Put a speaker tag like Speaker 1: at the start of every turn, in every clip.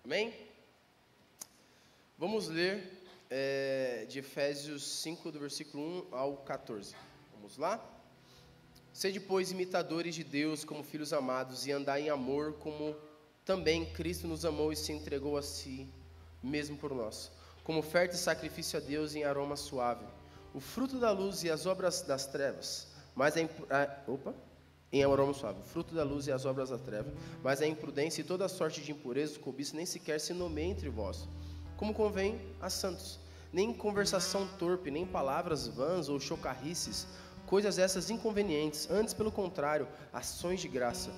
Speaker 1: Amém? Vamos ler de Efésios 5, do versículo 1 ao 14. Vamos lá? Sede, pois, imitadores de Deus como filhos amados, e andai em amor, como também Cristo nos amou e se entregou a si mesmo por nós, como oferta e sacrifício a Deus em aroma suave, o fruto da luz e as obras das trevas, em aroma suave, o fruto da luz e as obras da treva, mas a imprudência e toda sorte de impureza, cobiça, nem sequer se nomeia entre vós, como convém a santos, nem conversação torpe, nem palavras vãs ou chocarrices, coisas essas inconvenientes, antes pelo contrário, ações de graça.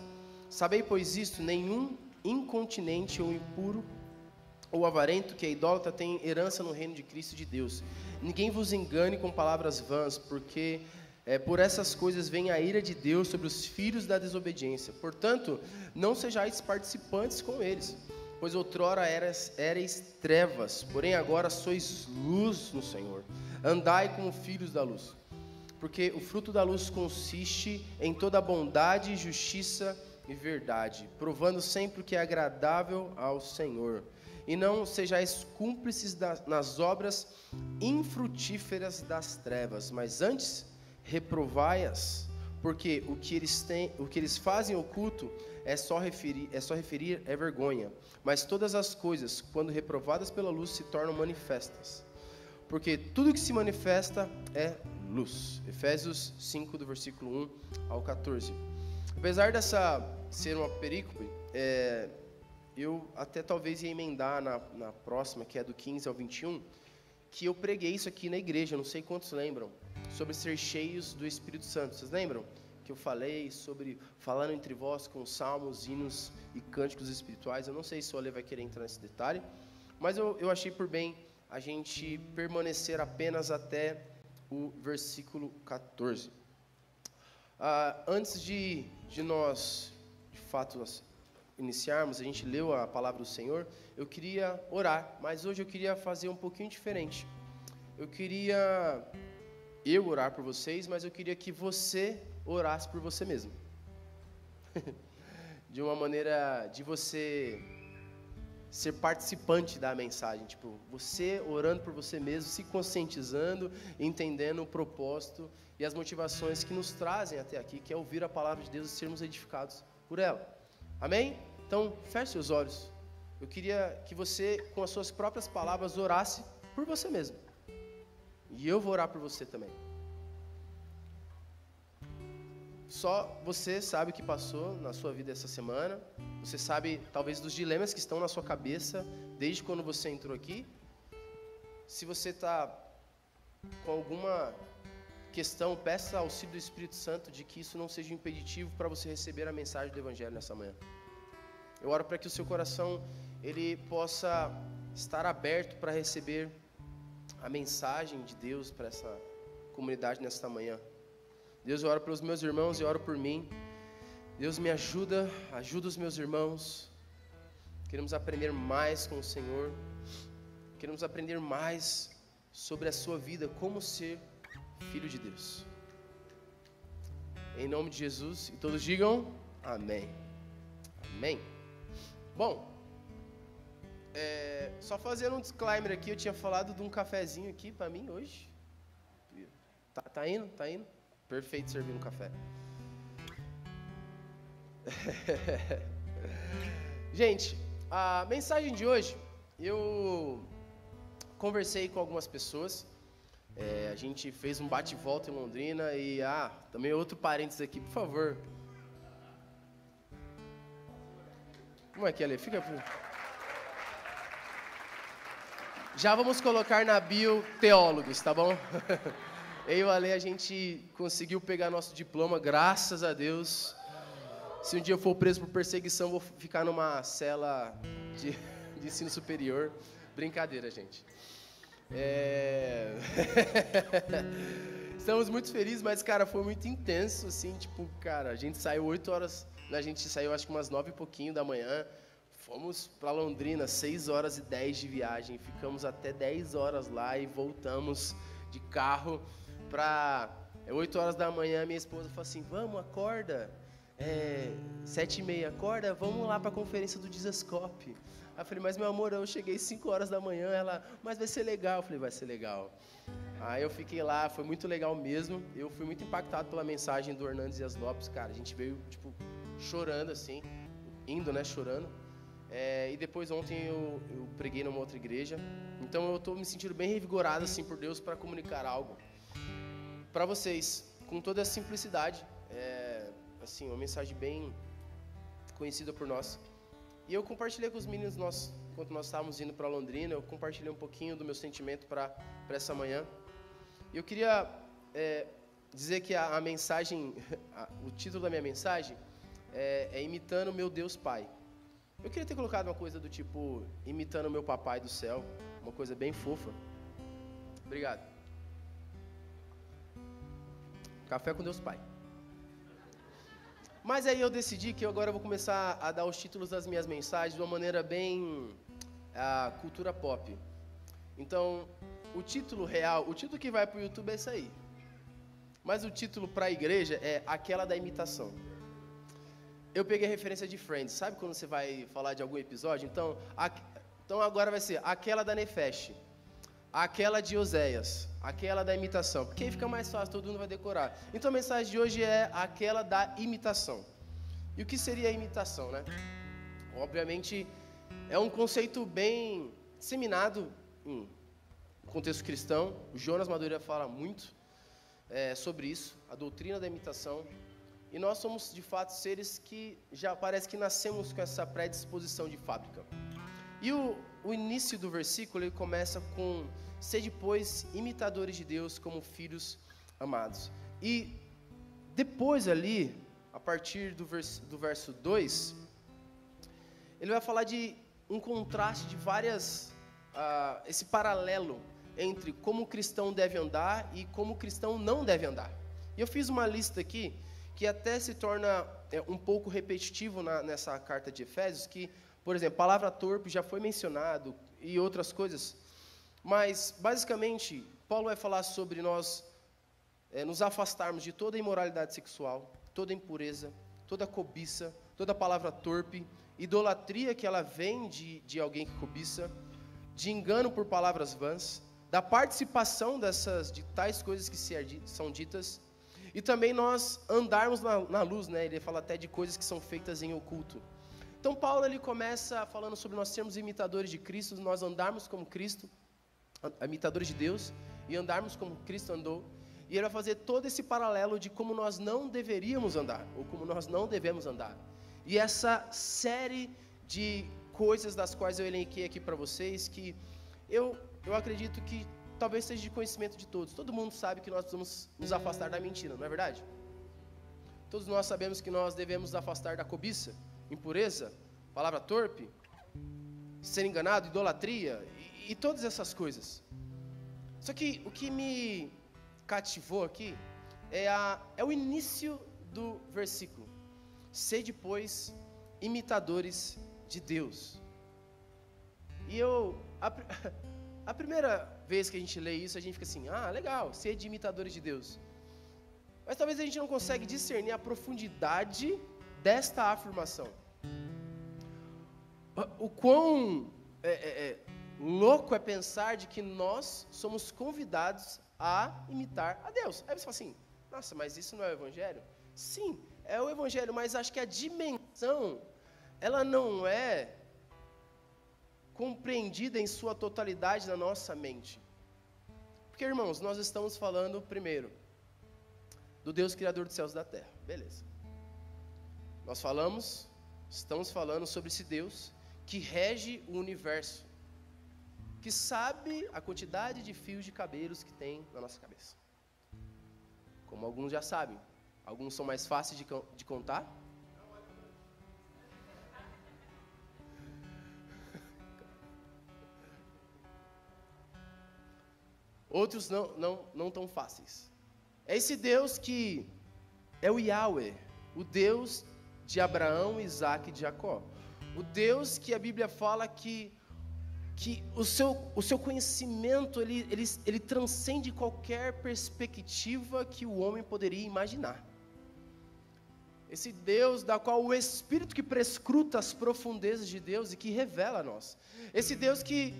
Speaker 1: Sabei, pois, isto: nenhum incontinente ou impuro ou avarento que é idólatra tem herança no reino de Cristo e de Deus. Ninguém vos engane com palavras vãs, porque por essas coisas vem a ira de Deus sobre os filhos da desobediência. Portanto, não sejais participantes com eles, pois outrora erais trevas, porém agora sois luz no Senhor. Andai como filhos da luz, porque o fruto da luz consiste em toda bondade, justiça e verdade, provando sempre o que é agradável ao Senhor. E não sejais cúmplices nas obras infrutíferas das trevas, mas antes reprovai-as, porque o que eles fazem oculto é só referir vergonha. Mas todas as coisas, quando reprovadas pela luz, se tornam manifestas, porque tudo que se manifesta é luz. Efésios 5, do versículo 1 ao 14. Apesar dessa ser uma perícope, eu até talvez ia emendar na próxima, que é do 15 ao 21, que eu preguei isso aqui na igreja, não sei quantos lembram, sobre ser cheios do Espírito Santo. Vocês lembram? Que eu falei sobre falando entre vós com salmos, hinos e cânticos espirituais. Eu não sei se o Ale vai querer entrar nesse detalhe, mas eu achei por bem a gente permanecer apenas até o versículo 14. Antes de nós, de fato, iniciarmos, a gente leu a palavra do Senhor, eu queria orar, mas hoje eu queria fazer um pouquinho diferente. Eu queria orar por vocês, mas eu queria que você orasse por você mesmo. De uma maneira de você ser participante da mensagem, tipo, você orando por você mesmo, se conscientizando, entendendo o propósito e as motivações que nos trazem até aqui, que é ouvir a palavra de Deus e sermos edificados por ela. Amém? Então, feche seus olhos. Eu queria que você, com as suas próprias palavras, orasse por você mesmo. E eu vou orar por você também. Só você sabe o que passou na sua vida essa semana. Você sabe, talvez, dos dilemas que estão na sua cabeça desde quando você entrou aqui. Se você está com alguma questão, peça auxílio do Espírito Santo de que isso não seja um impeditivo para você receber a mensagem do Evangelho nessa manhã. Eu oro para que o seu coração ele possa estar aberto para receber a mensagem de Deus para essa comunidade nesta manhã. Deus, eu oro pelos meus irmãos e oro por mim. Deus, me ajuda os meus irmãos. Queremos aprender mais com o Senhor. Queremos aprender mais sobre a sua vida, como ser filho de Deus. Em nome de Jesus, e todos digam amém. Amém. Bom, só fazendo um disclaimer aqui, eu tinha falado de um cafezinho aqui para mim hoje. Tá indo? Tá indo? Perfeito servir um café. Gente, a mensagem de hoje, eu conversei com algumas pessoas. A gente fez um bate-volta em Londrina e, também outro parênteses aqui, por favor. Como é que é, Ale? Fica... Já vamos colocar na bio teólogos, tá bom? Eu e o Ale, a gente conseguiu pegar nosso diploma, graças a Deus. Se um dia eu for preso por perseguição, vou ficar numa cela de ensino superior. Brincadeira, gente. Estamos muito felizes, mas, cara, foi muito intenso, assim, tipo, cara, a gente saiu 8 horas, a gente saiu acho que umas 9 e pouquinho da manhã, fomos para Londrina, 6 horas e 10 de viagem, ficamos até 10 horas lá e voltamos de carro para 8 horas da manhã. Minha esposa falou assim, vamos, acorda, 7h30, acorda, vamos lá para a conferência do Dizascope. Aí eu falei, mas meu amor, eu cheguei 5 horas da manhã. Ela, mas vai ser legal. Eu falei, vai ser legal. Aí eu fiquei lá, foi muito legal mesmo. Eu fui muito impactado pela mensagem do Hernandes Dias Lopes, cara. A gente veio, tipo, chorando assim, indo, né, chorando. E depois ontem eu preguei numa outra igreja. Então eu tô me sentindo bem revigorado, assim, por Deus para comunicar algo para vocês, com toda a simplicidade. Assim, uma mensagem bem conhecida por nós. E eu compartilhei com os meninos, enquanto nós estávamos indo para Londrina, eu compartilhei um pouquinho do meu sentimento para essa manhã. E eu queria dizer que a mensagem, o título da minha mensagem é Imitando Meu Deus Pai. Eu queria ter colocado uma coisa do tipo, imitando meu papai do céu, uma coisa bem fofa. Obrigado. Café com Deus Pai. Mas aí eu decidi que agora eu vou começar a dar os títulos das minhas mensagens de uma maneira bem cultura pop. Então, o título real, o título que vai para o YouTube é esse aí. Mas o título para a igreja é Aquela da Imitação. Eu peguei a referência de Friends. Sabe quando você vai falar de algum episódio? Então agora vai ser Aquela da Nefesh, Aquela de Oséias, Aquela da Imitação. Porque aí fica mais fácil, todo mundo vai decorar. Então a mensagem de hoje é Aquela da Imitação. E o que seria a imitação, né? Obviamente, é um conceito bem disseminado em contexto cristão. O Jonas Madureira fala muito sobre isso, a doutrina da imitação. E nós somos, de fato, seres que já parece que nascemos com essa predisposição de fábrica. E o início do versículo, ele começa com: sede, pois, imitadores de Deus como filhos amados. E depois ali, a partir do verso 2, ele vai falar de um contraste de várias, esse paralelo entre como o cristão deve andar e como o cristão não deve andar. E eu fiz uma lista aqui, que até se torna um pouco repetitivo nessa carta de Efésios, que, por exemplo, palavra torpe já foi mencionado e outras coisas, mas, basicamente, Paulo vai falar sobre nós nos afastarmos de toda imoralidade sexual, toda impureza, toda cobiça, toda palavra torpe, idolatria que ela vem de alguém que cobiça, de engano por palavras vãs, da participação de tais coisas que são ditas, e também nós andarmos na luz, né? Ele fala até de coisas que são feitas em oculto. Então Paulo ele começa falando sobre nós sermos imitadores de Cristo, nós andarmos como Cristo, imitadores de Deus, e andarmos como Cristo andou. E ele vai fazer todo esse paralelo de como nós não deveríamos andar, ou como nós não devemos andar. E essa série de coisas das quais eu elenquei aqui para vocês, que eu acredito que talvez seja de conhecimento de todos. Todo mundo sabe que nós precisamos nos afastar da mentira, não é verdade? Todos nós sabemos que nós devemos nos afastar da cobiça, impureza, palavra torpe, ser enganado, idolatria e todas essas coisas. Só que o que me cativou aqui é o início do versículo. Sede, pois, imitadores de Deus. E a primeira vez que a gente lê isso, a gente fica assim, legal, ser de imitadores de Deus. Mas talvez a gente não consegue discernir a profundidade desta afirmação. O quão louco é pensar de que nós somos convidados a imitar a Deus. Aí você fala assim, nossa, mas isso não é o Evangelho? Sim, é o Evangelho, mas acho que a dimensão, ela não é compreendida em sua totalidade na nossa mente. Porque, irmãos, nós estamos falando, primeiro, do Deus Criador dos céus e da terra. Beleza. Estamos falando sobre esse Deus que rege o universo, que sabe a quantidade de fios de cabelos que tem na nossa cabeça. Como alguns já sabem, alguns são mais fáceis de contar. Outros não tão fáceis. É esse Deus que é o Yahweh, o Deus de Abraão, Isaac e de Jacó. O Deus que a Bíblia fala que o seu conhecimento, ele transcende qualquer perspectiva que o homem poderia imaginar. Esse Deus da qual o Espírito que prescruta as profundezas de Deus e que revela a nós. Esse Deus que,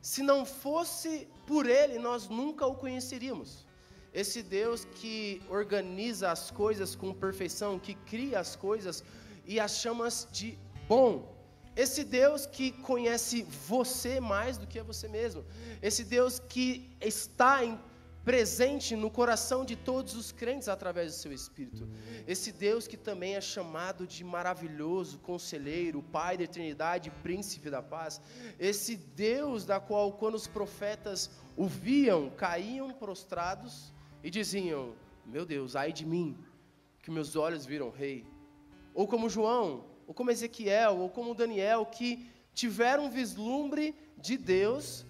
Speaker 1: se não fosse por Ele, nós nunca o conheceríamos. Esse Deus que organiza as coisas com perfeição, que cria as coisas e as chama de bom. Esse Deus que conhece você mais do que você mesmo. Esse Deus que está presente no coração de todos os crentes através do seu Espírito. Esse Deus que também é chamado de maravilhoso, conselheiro, Pai da eternidade, príncipe da paz. Esse Deus da qual, quando os profetas o viam, caíam prostrados e diziam: meu Deus, ai de mim, que meus olhos viram o rei. Ou como João, ou como Ezequiel, ou como Daniel, que tiveram um vislumbre de Deus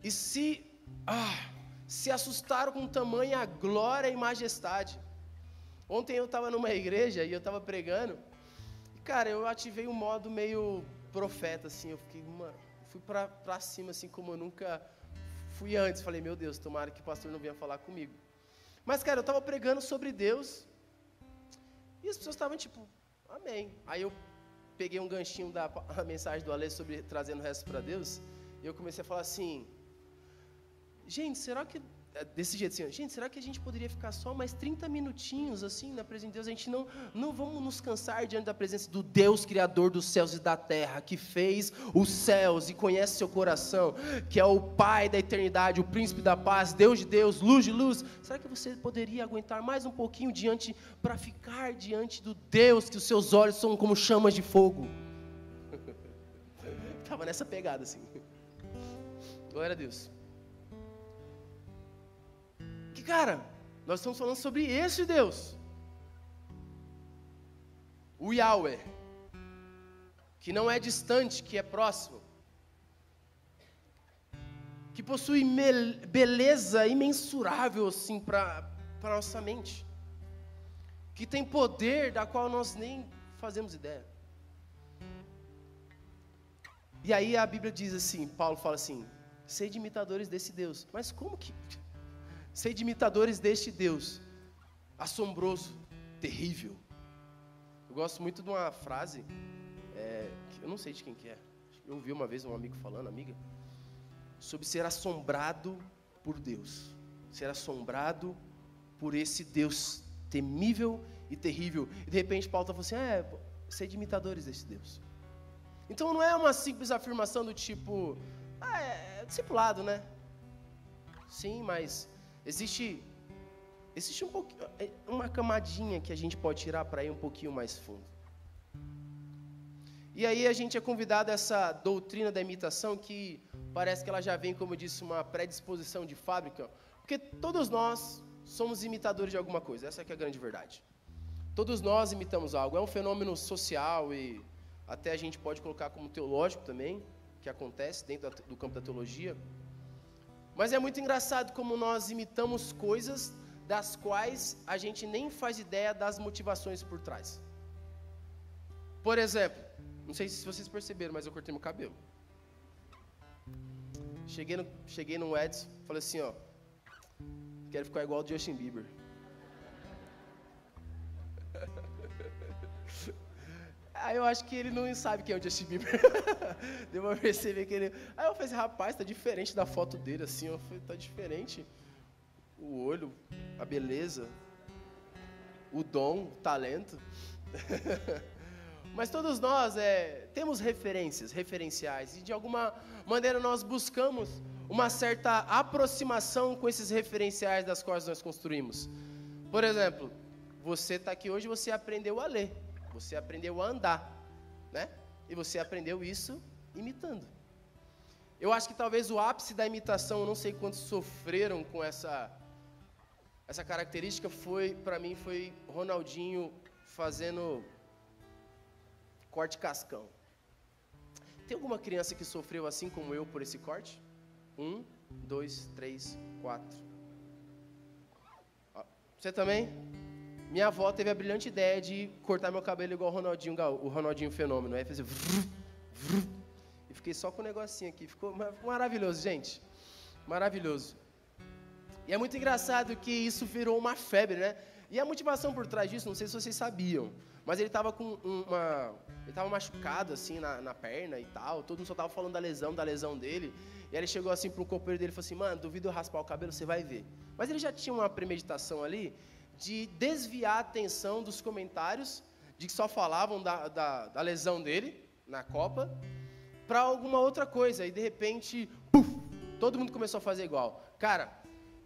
Speaker 1: e se assustaram com tamanha glória e majestade. Ontem eu estava numa igreja e eu estava pregando, e cara, eu ativei um modo meio profeta, assim, eu fiquei, fui pra cima, assim, como eu nunca fui antes. Falei, meu Deus, tomara que o pastor não venha falar comigo. Mas, cara, eu estava pregando sobre Deus, e as pessoas estavam tipo, amém. Aí eu peguei um ganchinho da mensagem do Alê sobre trazendo o resto para Deus, e eu comecei a falar assim, gente, será que, desse jeito assim, gente, será que a gente poderia ficar só mais 30 minutinhos assim na presença de Deus? A gente não vamos nos cansar diante da presença do Deus Criador dos céus e da terra, que fez os céus e conhece seu coração, que é o Pai da eternidade, o príncipe da paz, Deus de Deus, luz de luz. Será que você poderia aguentar mais um pouquinho para ficar diante do Deus que os seus olhos são como chamas de fogo? Estava nessa pegada assim. Glória a Deus. Cara, nós estamos falando sobre esse Deus, o Yahweh, que não é distante, que é próximo, que possui beleza imensurável assim para nossa mente, que tem poder da qual nós nem fazemos ideia. E aí a Bíblia diz assim, Paulo fala assim, sede imitadores desse Deus. Mas como que... Sede imitadores deste Deus, assombroso, terrível. Eu gosto muito de uma frase, que eu não sei de quem que é. Eu ouvi uma vez um amigo falando, amiga, sobre ser assombrado por Deus. Ser assombrado por esse Deus temível e terrível. E de repente Paulo está falando assim, sede imitadores desse Deus. Então não é uma simples afirmação do tipo, é discipulado, né? Sim, mas... Existe um pouquinho, uma camadinha que a gente pode tirar para ir um pouquinho mais fundo. E aí a gente é convidado a essa doutrina da imitação que parece que ela já vem, como eu disse, uma predisposição de fábrica, porque todos nós somos imitadores de alguma coisa, essa que é a grande verdade. Todos nós imitamos algo, é um fenômeno social e até a gente pode colocar como teológico também, que acontece dentro do campo da teologia. Mas é muito engraçado como nós imitamos coisas das quais a gente nem faz ideia das motivações por trás. Por exemplo, não sei se vocês perceberam, mas eu cortei meu cabelo. Cheguei no Edson, falei assim, quero ficar igual ao Justin Bieber. Aí eu acho que ele não sabe quem é o Justin Bieber. Deu pra perceber que ele... Aí eu falei assim, rapaz, tá diferente da foto dele, assim. Eu falei, tá diferente. O olho, a beleza, o dom, o talento. Mas todos nós temos referenciais. E de alguma maneira nós buscamos uma certa aproximação com esses referenciais das quais nós construímos. Por exemplo, você está aqui hoje, você aprendeu a ler. Você aprendeu a andar, né? E você aprendeu isso imitando. Eu acho que talvez o ápice da imitação, eu não sei quantos sofreram com essa característica, para mim, foi Ronaldinho fazendo corte cascão. Tem alguma criança que sofreu assim como eu por esse corte? 1, 2, 3, 4. Você também? Minha avó teve a brilhante ideia de cortar meu cabelo igual o Ronaldinho Fenômeno. Aí fazia e fiquei só com o negocinho aqui. Ficou maravilhoso, gente. Maravilhoso. E é muito engraçado que isso virou uma febre, né? E a motivação por trás disso, não sei se vocês sabiam, mas ele estava ele estava machucado, assim, na perna e tal, todo mundo só estava falando da lesão dele, e aí ele chegou assim para um companheiro dele e falou assim, mano, duvido eu raspar o cabelo, você vai ver. Mas ele já tinha uma premeditação ali de desviar a atenção dos comentários, de que só falavam da lesão dele, na Copa, para alguma outra coisa, e de repente, puf, todo mundo começou a fazer igual. Cara,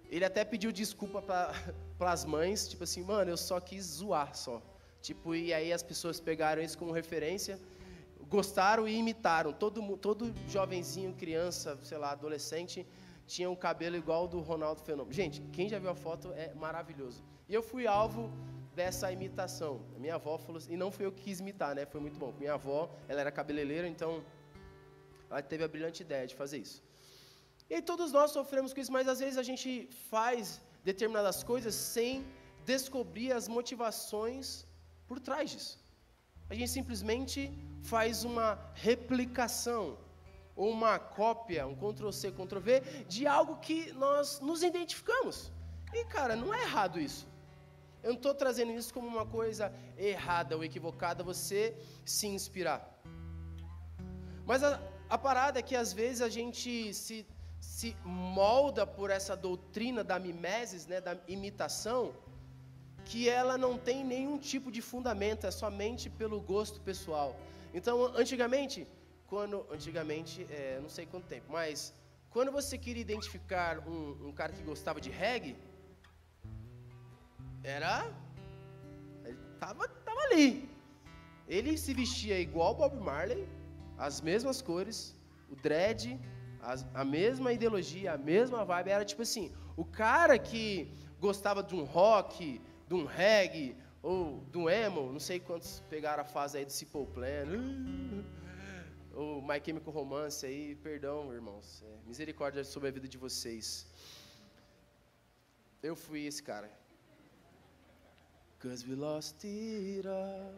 Speaker 1: ele até pediu desculpa para as mães, tipo assim, mano, eu só quis zoar, só. Tipo, e aí as pessoas pegaram isso como referência, gostaram e imitaram. Todo jovenzinho, criança, sei lá, adolescente, tinha um cabelo igual ao do Ronaldo Fenômeno. Gente, quem já viu a foto é maravilhoso. E eu fui alvo dessa imitação. A minha avó falou assim, e não fui eu que quis imitar, né? Foi muito bom. Minha avó, ela era cabeleireira, então ela teve a brilhante ideia de fazer isso. E aí todos nós sofremos com isso, mas às vezes a gente faz determinadas coisas sem descobrir as motivações por trás disso. A gente simplesmente faz uma replicação, ou uma cópia, um Ctrl-C, Ctrl-V, de algo que nós nos identificamos. E, cara, não é errado isso. Eu não estou trazendo isso como uma coisa errada ou equivocada, você se inspirar. Mas a parada é que, às vezes, a gente se molda por essa doutrina da mimesis, né, da imitação, que ela não tem nenhum tipo de fundamento, é somente pelo gosto pessoal. Então, antigamente, não sei quanto tempo, mas quando você queria identificar um cara que gostava de reggae, ele tava ali. Ele se vestia igual Bob Marley, as mesmas cores, o dread, a mesma ideologia, a mesma vibe. Era tipo assim, o cara que gostava de um rock, de um reggae, ou de um emo, não sei quantos pegaram a fase aí do Simple Plan, ou My Chemical Romance aí, perdão, irmãos, misericórdia sobre a vida de vocês. Eu fui esse cara. 'Cause we lost it all,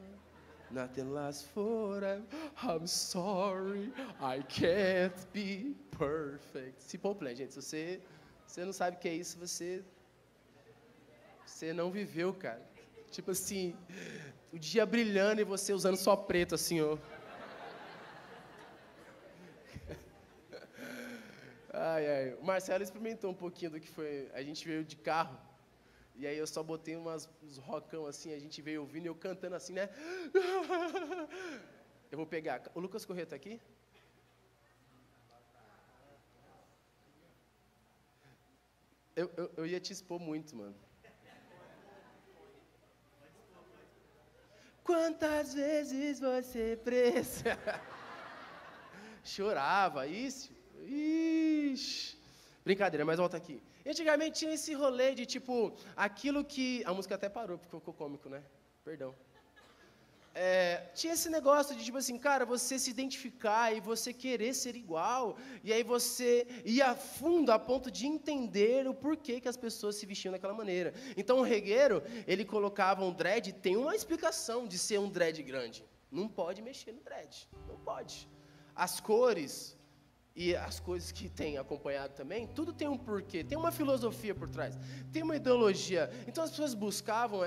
Speaker 1: nothing lasts forever, I'm sorry, I can't be perfect. Simple Plan, gente, se você não sabe o que é isso, você não viveu, cara. Tipo assim, o dia brilhando e você usando só preto, assim, ó. Ai. O Marcelo experimentou um pouquinho do que foi. A gente veio de carro, e aí eu só botei uns rockão assim, a gente veio ouvindo e eu cantando assim, né? Eu vou pegar. O Lucas Corrêa tá aqui? Eu ia te expor muito, mano. Quantas vezes você precisa? Chorava, isso. Ixi. Brincadeira, mas volta aqui. Antigamente tinha esse rolê de tipo, aquilo que... A música até parou, porque ficou cômico, né? Perdão. Tinha esse negócio de tipo assim, cara, você se identificar e você querer ser igual, e aí você ir a fundo a ponto de entender o porquê que as pessoas se vestiam daquela maneira. Então o regueiro, ele colocava um dread, tem uma explicação de ser um dread grande. Não pode mexer no dread, não pode. As cores e as coisas que tem acompanhado também, tudo tem um porquê, tem uma filosofia por trás, tem uma ideologia. Então as pessoas buscavam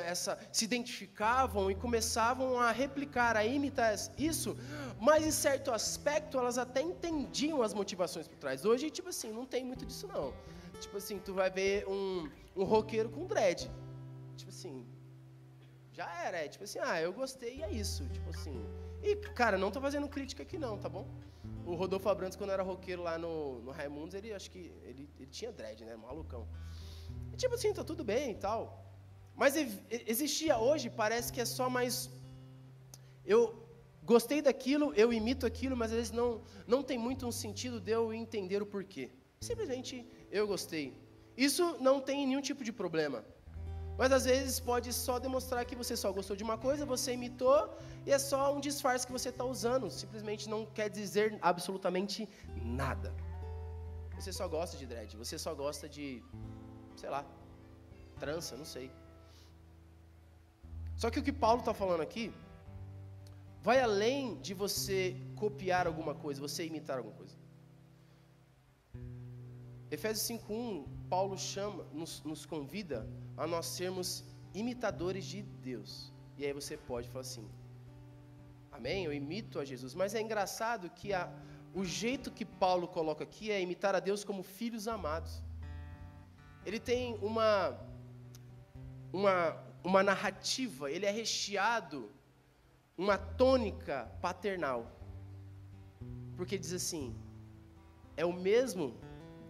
Speaker 1: se identificavam e começavam a replicar, a imitar isso, mas em certo aspecto elas até entendiam as motivações por trás. Hoje, tipo assim, não tem muito disso não. Tipo assim, tu vai ver um roqueiro com dread, tipo assim, já era, tipo assim, eu gostei e é isso, tipo assim. E, cara, não tô fazendo crítica aqui não, tá bom? O Rodolfo Abrantes, quando era roqueiro lá no Raimundos, ele tinha dread, né? Malucão. E tipo assim, tá tudo bem e tal. Mas existia hoje, parece que é só mais... Eu gostei daquilo, eu imito aquilo, mas às vezes não tem muito um sentido de eu entender o porquê. Simplesmente eu gostei. Isso não tem nenhum tipo de problema. Mas às vezes pode só demonstrar que você só gostou de uma coisa, você imitou, e é só um disfarce que você está usando. Simplesmente não quer dizer absolutamente nada. Você só gosta de dread, você só gosta de, sei lá, trança, não sei. Só que o que Paulo está falando aqui vai além de você copiar alguma coisa, você imitar alguma coisa. Efésios 5:1, Paulo nos convida a nós sermos imitadores de Deus. E aí você pode falar assim, amém? Eu imito a Jesus. Mas é engraçado que o jeito que Paulo coloca aqui é imitar a Deus como filhos amados. Ele tem uma narrativa, ele é recheado, uma tônica paternal. Porque diz assim, é o mesmo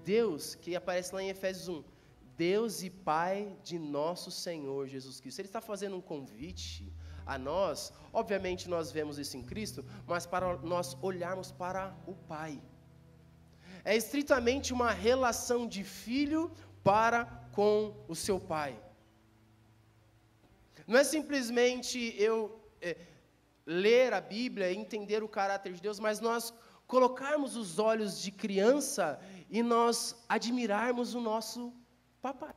Speaker 1: Deus que aparece lá em Efésios 1, Deus e Pai de nosso Senhor Jesus Cristo. Ele está fazendo um convite a nós, obviamente nós vemos isso em Cristo, mas para nós olharmos para o Pai. É estritamente uma relação de filho para com o seu pai. Não é simplesmente eu ler a Bíblia e entender o caráter de Deus, mas nós colocarmos os olhos de criança e nós admirarmos o nosso papai.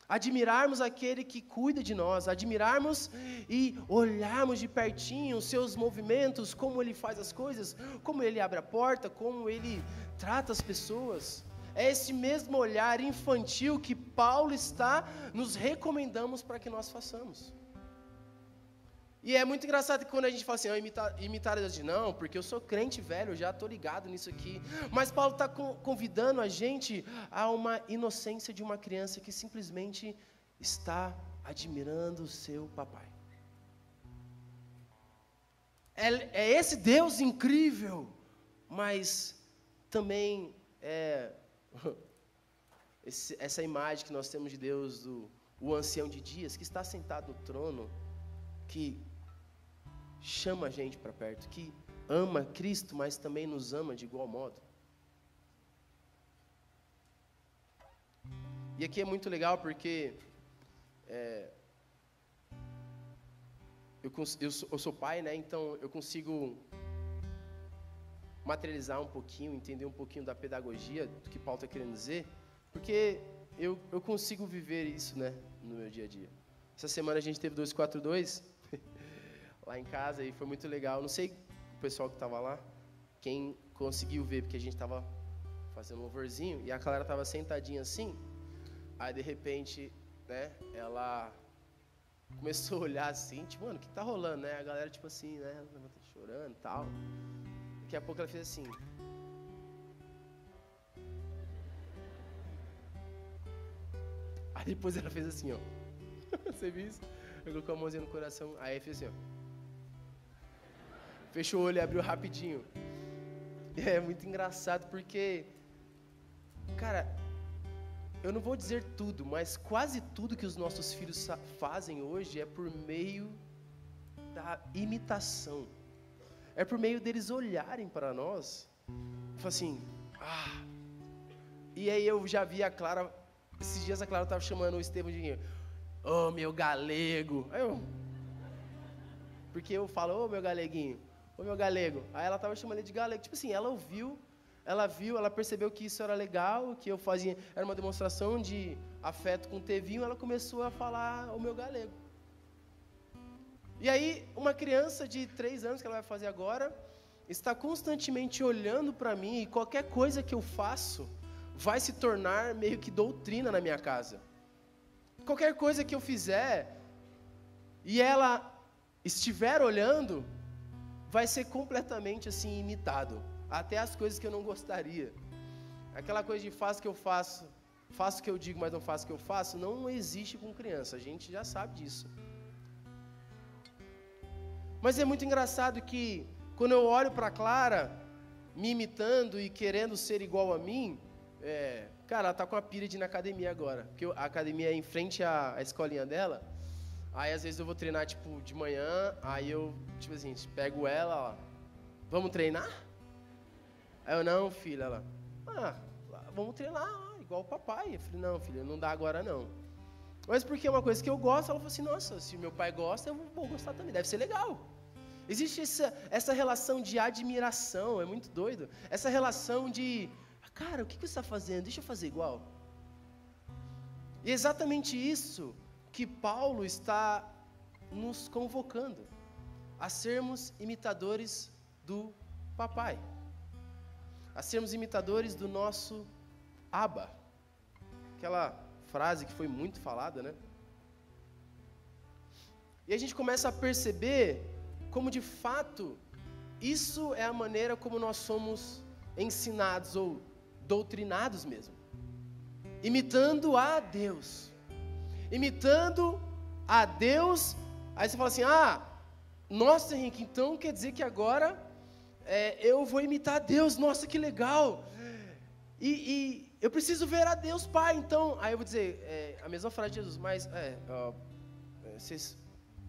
Speaker 1: Admirarmos aquele que cuida de nós, admirarmos e olharmos de pertinho os seus movimentos, como ele faz as coisas, como ele abre a porta, como ele trata as pessoas. É esse mesmo olhar infantil que Paulo está nos recomendando para que nós façamos. E é muito engraçado que quando a gente fala assim, imitar a Deus, não, porque eu sou crente velho, eu já estou ligado nisso aqui. Mas Paulo está convidando a gente a uma inocência de uma criança que simplesmente está admirando o seu papai. É esse Deus incrível, mas também essa imagem que nós temos de Deus, o ancião de dias, que está sentado no trono, que chama a gente para perto, que ama Cristo, mas também nos ama de igual modo. E aqui é muito legal porque eu sou pai, né? Então eu consigo materializar um pouquinho, entender um pouquinho da pedagogia do que Paulo está querendo dizer, porque eu consigo viver isso, né, no meu dia a dia. Essa semana a gente teve 242 lá em casa e foi muito legal. Não sei o pessoal que estava lá, quem conseguiu ver, porque a gente estava fazendo um louvorzinho e a Clara estava sentadinha assim, aí de repente, né, ela começou a olhar assim, tipo, mano, o que tá rolando, né? A galera tipo assim, né, chorando e tal. Daqui a pouco ela fez assim. Aí depois ela fez assim, ó. Você viu isso? Ela colocou a mãozinha no coração, aí fez assim, ó. Fechou o olho e abriu rapidinho. E é muito engraçado porque, cara, eu não vou dizer tudo, mas quase tudo que os nossos filhos fazem hoje é por meio da imitação. É por meio deles olharem para nós e falar assim, E aí eu já vi a Clara, esses dias a Clara estava chamando o Estevão de ô, meu galego. Aí porque eu falo, ô, meu galeguinho, ô, meu galego. Aí ela estava chamando ele de galego. Tipo assim, ela ouviu, ela percebeu que isso era legal, que eu fazia, era uma demonstração de afeto com o Tevinho, ela começou a falar o meu galego. E aí, uma criança de 3 anos, que ela vai fazer agora, está constantemente olhando para mim, e qualquer coisa que eu faço vai se tornar meio que doutrina na minha casa. Qualquer coisa que eu fizer, e ela estiver olhando, vai ser completamente assim imitado. Até as coisas que eu não gostaria. Aquela coisa de faço o que eu faço, faço o que eu digo, mas não faço o que eu faço, não existe com criança, a gente já sabe disso. Mas é muito engraçado que, quando eu olho para a Clara, me imitando e querendo ser igual a mim, cara, ela está com a pira de ir na academia agora, porque a academia é em frente à escolinha dela, aí às vezes eu vou treinar, tipo, de manhã, aí eu, tipo assim, pego ela, ó, vamos treinar? Aí eu, não, filha, ela, vamos treinar, igual o papai. Eu falei, não, filha, não dá agora não. Mas porque é uma coisa que eu gosto, ela falou assim, nossa, se meu pai gosta, eu vou gostar também, deve ser legal. Existe essa relação de admiração, é muito doido. Essa relação de, cara, o que você está fazendo? Deixa eu fazer igual. E é exatamente isso que Paulo está nos convocando, a sermos imitadores do papai. A sermos imitadores do nosso Abba. Aquela frase que foi muito falada, né? E a gente começa a perceber como de fato isso é a maneira como nós somos ensinados ou doutrinados mesmo. Imitando a Deus. Imitando a Deus. Aí você fala assim, nossa, Henrique, então quer dizer que agora eu vou imitar a Deus, nossa, que legal. E eu preciso ver a Deus Pai, então. Aí eu vou dizer, a mesma frase de Jesus, mas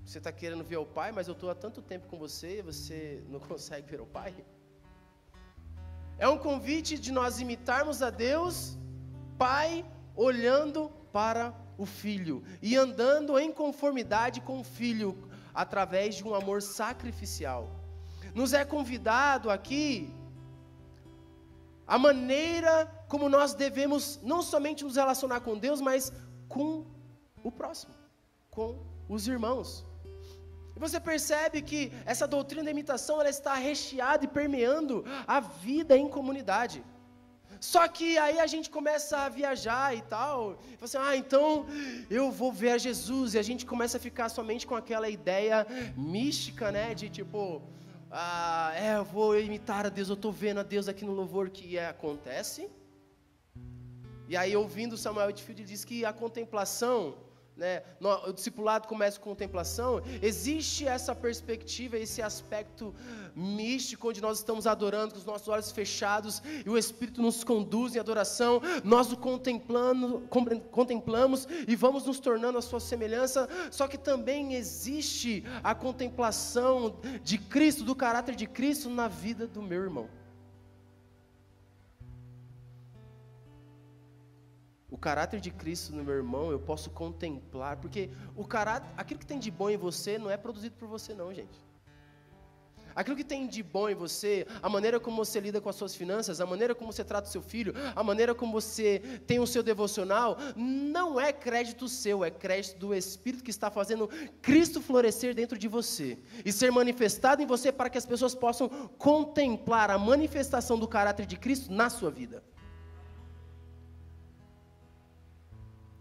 Speaker 1: você está querendo ver o Pai, mas eu estou há tanto tempo com você, e você não consegue ver o Pai? É um convite de nós imitarmos a Deus Pai, olhando para o Filho, e andando em conformidade com o Filho, através de um amor sacrificial. Nos é convidado aqui a maneira como nós devemos não somente nos relacionar com Deus, mas com o próximo, com os irmãos. E você percebe que essa doutrina da imitação, ela está recheada e permeando a vida em comunidade. Só que aí a gente começa a viajar e tal, e fala assim, então eu vou ver a Jesus, e a gente começa a ficar somente com aquela ideia mística, né, de tipo, eu vou imitar a Deus, eu estou vendo a Deus aqui no louvor que acontece. E aí, ouvindo Samuel Whitfield, ele diz que a contemplação, né, o discipulado começa com contemplação, existe essa perspectiva, esse aspecto místico, onde nós estamos adorando com os nossos olhos fechados, e o Espírito nos conduz em adoração, nós o contemplamos e vamos nos tornando a sua semelhança. Só que também existe a contemplação de Cristo, do caráter de Cristo na vida do meu irmão. O caráter de Cristo no meu irmão, eu posso contemplar, porque aquilo que tem de bom em você não é produzido por você não, gente. Aquilo que tem de bom em você, a maneira como você lida com as suas finanças, a maneira como você trata o seu filho, a maneira como você tem o seu devocional, não é crédito seu, é crédito do Espírito que está fazendo Cristo florescer dentro de você e ser manifestado em você para que as pessoas possam contemplar a manifestação do caráter de Cristo na sua vida.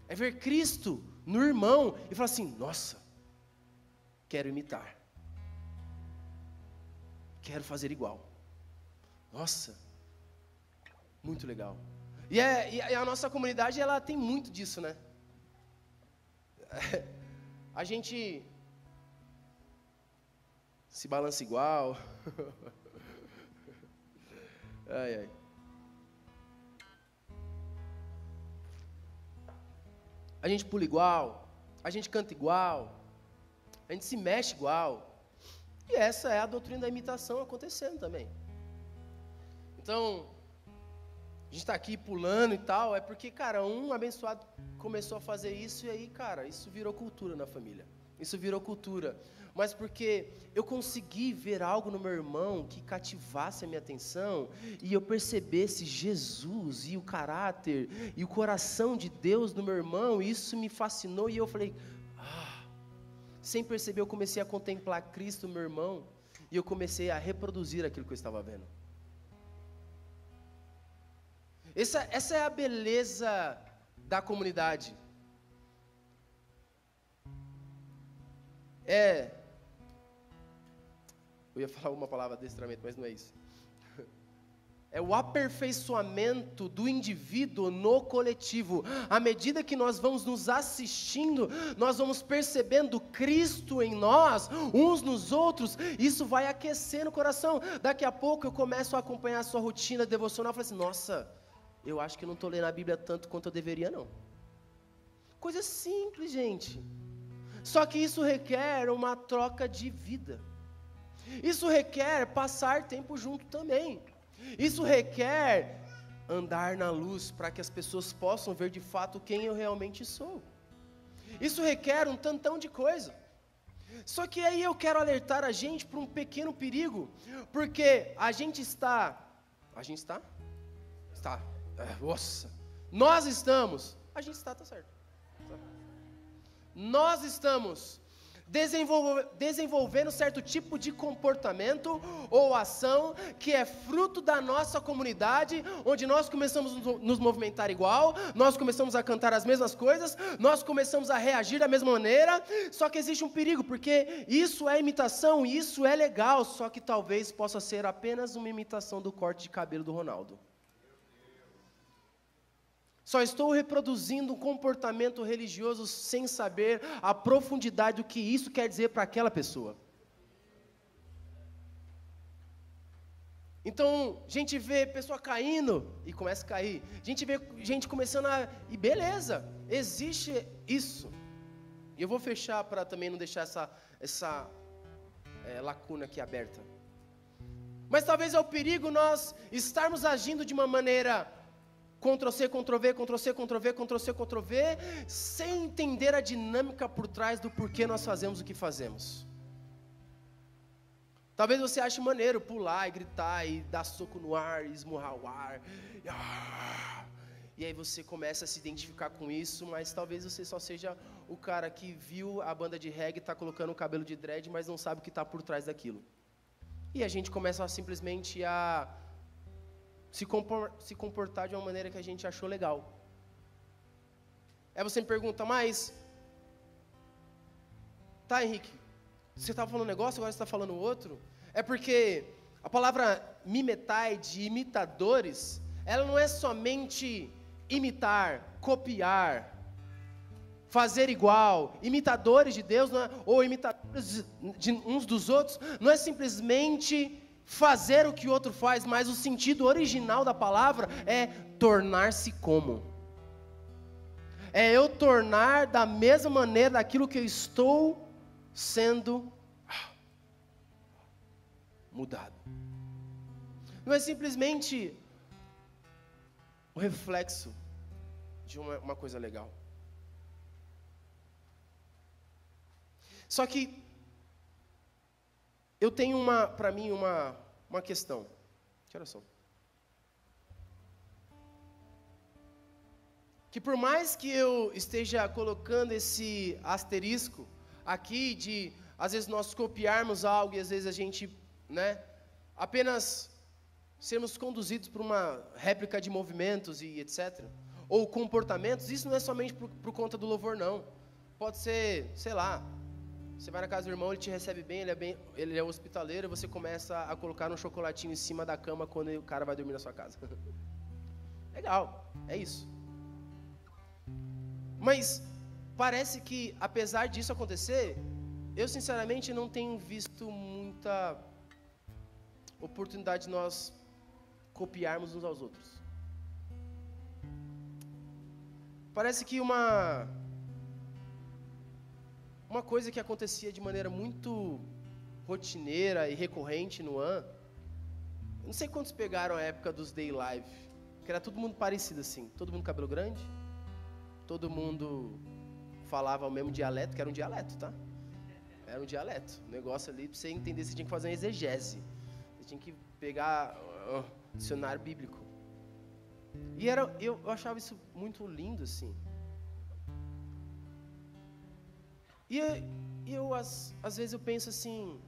Speaker 1: É ver Cristo no irmão e falar assim, nossa, quero imitar. Quero fazer igual. Nossa, muito legal. E a nossa comunidade, ela tem muito disso, né? A gente se balança igual. Ai. A gente pula igual, a gente canta igual, a gente se mexe igual. E essa é a doutrina da imitação acontecendo também. Então, a gente está aqui pulando e tal, é porque, cara, um abençoado começou a fazer isso e aí, cara, isso virou cultura na família. Isso virou cultura. Mas porque eu consegui ver algo no meu irmão que cativasse a minha atenção e eu percebesse Jesus e o caráter e o coração de Deus no meu irmão, e isso me fascinou e eu falei, sem perceber eu comecei a contemplar Cristo no meu irmão e eu comecei a reproduzir aquilo que eu estava vendo. Essa é a beleza da comunidade. Eu ia falar uma palavra adestramento, mas não é isso. É o aperfeiçoamento do indivíduo no coletivo. À medida que nós vamos nos assistindo, nós vamos percebendo Cristo em nós, uns nos outros, isso vai aquecendo o coração. Daqui a pouco eu começo a acompanhar a sua rotina devocional e falo assim, nossa, eu acho que eu não estou lendo a Bíblia tanto quanto eu deveria não. Coisa simples, gente. Só que isso requer uma troca de vida. Isso requer passar tempo junto também. Isso requer andar na luz para que as pessoas possam ver de fato quem eu realmente sou. Isso requer um tantão de coisa. Só que aí eu quero alertar a gente para um pequeno perigo, porque a gente está, nós estamos, tá certo. Nós estamos desenvolvendo certo tipo de comportamento ou ação que é fruto da nossa comunidade, onde nós começamos a nos movimentar igual, nós começamos a cantar as mesmas coisas, nós começamos a reagir da mesma maneira, só que existe um perigo, porque isso é imitação, isso é legal, só que talvez possa ser apenas uma imitação do corte de cabelo do Ronaldo. Só estou reproduzindo um comportamento religioso sem saber a profundidade do que isso quer dizer para aquela pessoa. Então, a gente vê pessoa caindo e começa a cair. A gente vê gente começando a... E beleza, existe isso. E eu vou fechar para também não deixar essa lacuna aqui aberta. Mas talvez é o perigo nós estarmos agindo de uma maneira... Ctrl+C, Ctrl+V, Ctrl+C, Ctrl+V, Ctrl+C, Ctrl+V, sem entender a dinâmica por trás do porquê nós fazemos o que fazemos. Talvez você ache maneiro pular e gritar e dar soco no ar, e esmurrar o ar. E aí você começa a se identificar com isso, mas talvez você só seja o cara que viu a banda de reggae, está colocando o cabelo de dread, mas não sabe o que está por trás daquilo. E a gente começa simplesmente a se comportar de uma maneira que a gente achou legal. Aí você me pergunta, mas... Tá, Henrique, você estava falando um negócio, agora você está falando outro? É porque a palavra mimetai, de imitadores, ela não é somente imitar, copiar, fazer igual. Imitadores de Deus, não é, ou imitadores de uns dos outros, não é simplesmente... fazer o que o outro faz, mas o sentido original da palavra é tornar-se como. É eu tornar da mesma maneira daquilo que eu estou sendo mudado. Não é simplesmente o reflexo de uma coisa legal. Só que eu tenho para mim, uma questão. Que horas são? Que por mais que eu esteja colocando esse asterisco aqui de, às vezes, nós copiarmos algo e às vezes a gente, né, apenas sermos conduzidos por uma réplica de movimentos e etc., ou comportamentos, isso não é somente por conta do louvor, não. Pode ser, sei lá, você vai na casa do irmão, ele te recebe bem, ele é hospitaleiro, você começa a colocar um chocolatinho em cima da cama quando o cara vai dormir na sua casa. Legal, é isso. Mas parece que, apesar disso acontecer, eu sinceramente não tenho visto muita oportunidade de nós copiarmos uns aos outros. Parece que uma coisa que acontecia de maneira muito rotineira e recorrente no ano, não sei quantos pegaram a época dos Day Live, que era todo mundo parecido assim, todo mundo cabelo grande, todo mundo falava o mesmo dialeto, que era um dialeto, tá? Era um dialeto, o negócio ali, para você entender, você tinha que fazer uma exegese, você tinha que pegar dicionário bíblico. E eu achava isso muito lindo, assim. E eu às vezes eu penso assim,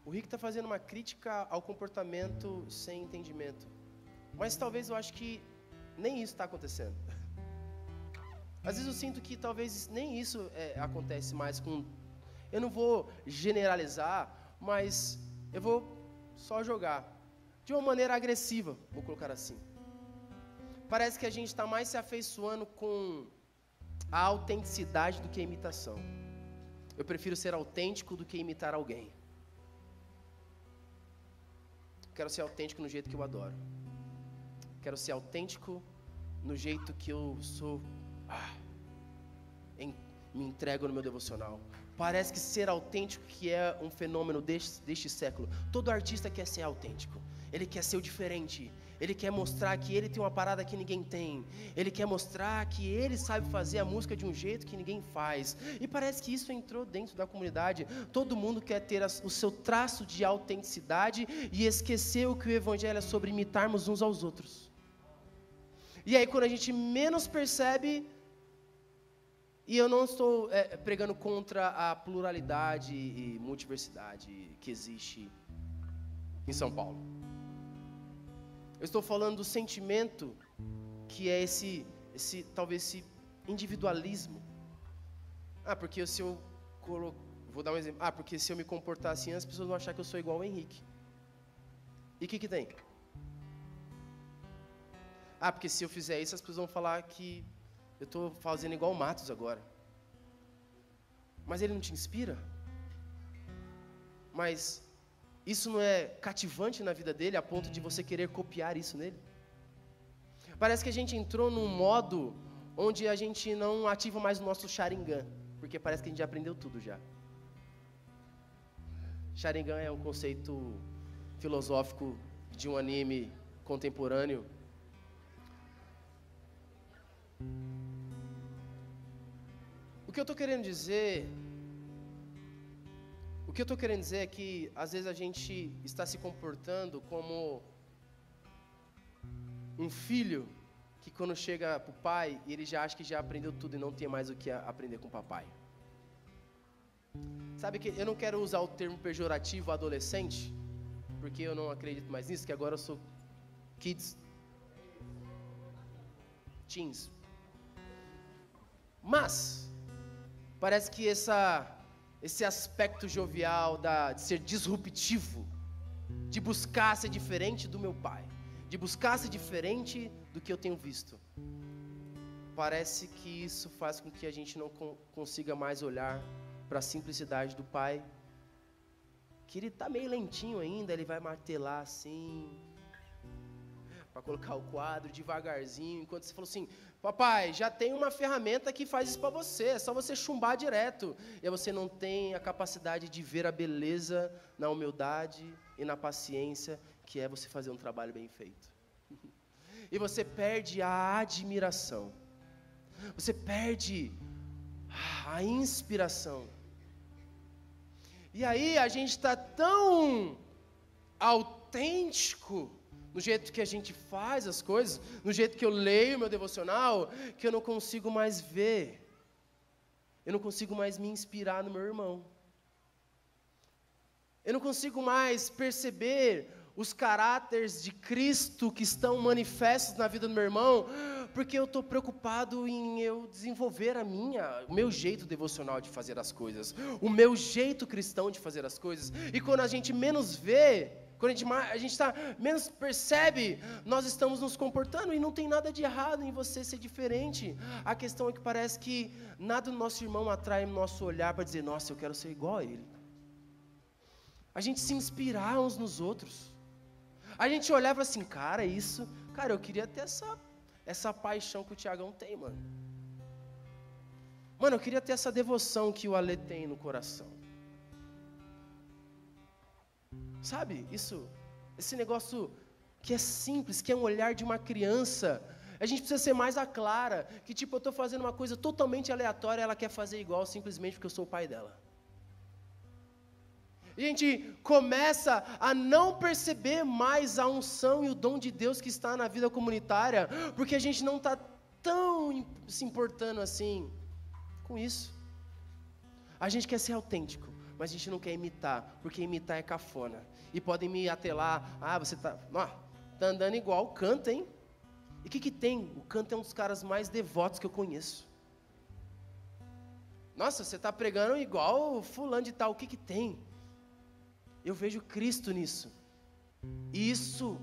Speaker 1: o Rick está fazendo uma crítica ao comportamento sem entendimento, mas talvez eu acho que nem isso está acontecendo. Às vezes eu sinto que talvez nem isso acontece mais com... Eu não vou generalizar, mas eu vou só jogar de uma maneira agressiva, vou colocar assim. Parece que a gente está mais se afeiçoando com a autenticidade do que a imitação. Eu prefiro ser autêntico do que imitar alguém. Quero ser autêntico no jeito que eu adoro. Quero ser autêntico no jeito que eu sou. Me entrego no meu devocional. Parece que ser autêntico que é um fenômeno deste século. Todo artista quer ser autêntico. Ele quer ser o diferente. Ele quer mostrar que ele tem uma parada que ninguém tem. Ele quer mostrar que ele sabe fazer a música de um jeito que ninguém faz. E parece que isso entrou dentro da comunidade. Todo mundo quer ter o seu traço de autenticidade e esqueceu que o evangelho é sobre imitarmos uns aos outros. E aí quando a gente menos percebe, E eu não estou pregando contra a pluralidade e multiversidade que existe em São Paulo. Eu estou falando do sentimento que é talvez esse individualismo. Porque se eu vou dar um exemplo. Porque se eu me comportar assim, as pessoas vão achar que eu sou igual ao Henrique. E o que tem? Porque se eu fizer isso, as pessoas vão falar que eu estou fazendo igual o Matos agora. Mas ele não te inspira? Mas isso não é cativante na vida dele a ponto de você querer copiar isso nele? Parece que a gente entrou num modo onde a gente não ativa mais o nosso Sharingan, porque parece que a gente já aprendeu tudo já. Sharingan é um conceito filosófico de um anime contemporâneo. O que eu estou querendo dizer é que às vezes a gente está se comportando como um filho que quando chega para o pai, ele já acha que já aprendeu tudo e não tem mais o que aprender com o papai. Sabe que eu não quero usar o termo pejorativo adolescente, porque eu não acredito mais nisso, que agora eu sou teens. Mas parece que esse aspecto jovial de ser disruptivo, de buscar ser diferente do meu pai, de buscar ser diferente do que eu tenho visto, parece que isso faz com que a gente não consiga mais olhar para a simplicidade do pai, que ele está meio lentinho ainda, ele vai martelar assim, para colocar o quadro devagarzinho, enquanto você falou assim: papai, já tem uma ferramenta que faz isso para você, é só você chumbar direto. E aí você não tem a capacidade de ver a beleza na humildade e na paciência, que é você fazer um trabalho bem feito. E você perde a admiração, você perde a inspiração. E aí a gente está tão autêntico no jeito que a gente faz as coisas, no jeito que eu leio meu devocional, que eu não consigo mais ver, eu não consigo mais me inspirar no meu irmão, eu não consigo mais perceber os caráteres de Cristo que estão manifestos na vida do meu irmão, porque eu estou preocupado em eu desenvolver o meu jeito devocional de fazer as coisas, o meu jeito cristão de fazer as coisas. E quando a gente menos vê, quando a gente menos percebe, nós estamos nos comportando, e não tem nada de errado em você ser diferente. A questão é que parece que nada do nosso irmão atrai o nosso olhar para dizer: nossa, eu quero ser igual a ele. A gente se inspirar uns nos outros. A gente olhar e falar assim: cara, eu queria ter essa paixão que o Tiagão tem, mano. Mano, eu queria ter essa devoção que o Ale tem no coração. Sabe, esse negócio que é simples, que é um olhar de uma criança. A gente precisa ser mais a Clara, que tipo, eu estou fazendo uma coisa totalmente aleatória, ela quer fazer igual simplesmente porque eu sou o pai dela. E a gente começa a não perceber mais a unção e o dom de Deus que está na vida comunitária, porque a gente não está tão se importando assim com isso. A gente quer ser autêntico, mas a gente não quer imitar, porque imitar é cafona. E podem me atelar: você tá andando igual, canta, hein? E o que tem? O canto é um dos caras mais devotos que eu conheço. Nossa, você está pregando igual fulano de tal, o que tem? Eu vejo Cristo nisso. E isso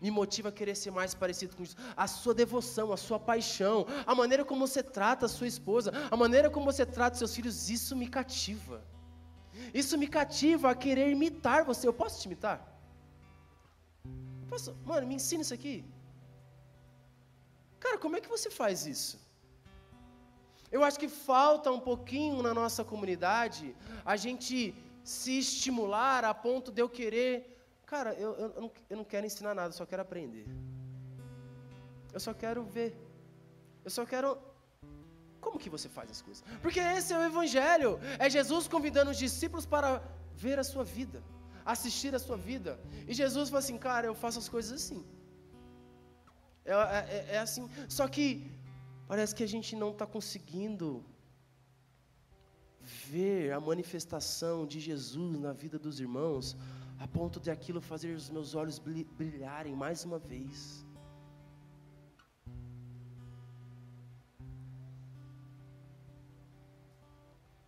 Speaker 1: me motiva a querer ser mais parecido com isso. A sua devoção, a sua paixão, a maneira como você trata a sua esposa, a maneira como você trata seus filhos, isso me cativa. Isso me cativa a querer imitar você. Eu posso te imitar? Mano, me ensina isso aqui. Cara, como é que você faz isso? Eu acho que falta um pouquinho na nossa comunidade a gente se estimular a ponto de eu querer. Cara, eu não quero ensinar nada, eu só quero aprender. Eu só quero ver. Eu só quero... Como que você faz as coisas? Porque esse é o Evangelho. É Jesus convidando os discípulos para ver a sua vida, assistir a sua vida. E Jesus fala assim: cara, eu faço as coisas assim. É assim. Só que parece que a gente não está conseguindo ver a manifestação de Jesus na vida dos irmãos, a ponto de aquilo fazer os meus olhos brilharem mais uma vez.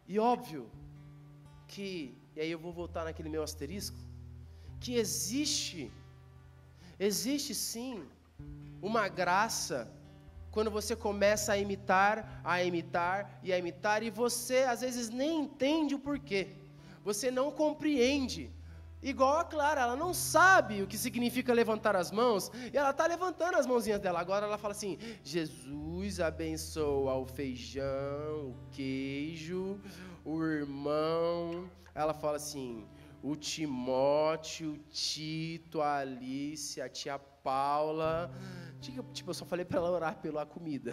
Speaker 1: E óbvio que, e aí eu vou voltar naquele meu asterisco, que existe sim uma graça quando você começa a imitar, e você às vezes nem entende o porquê, você não compreende. Igual a Clara, ela não sabe o que significa levantar as mãos, e ela está levantando as mãozinhas dela. Agora ela fala assim: Jesus abençoa o feijão, o queijo, o irmão. Ela fala assim: o Timóteo, o Tito, a Alice, a tia Paula. Tipo, eu só falei para ela orar pela comida.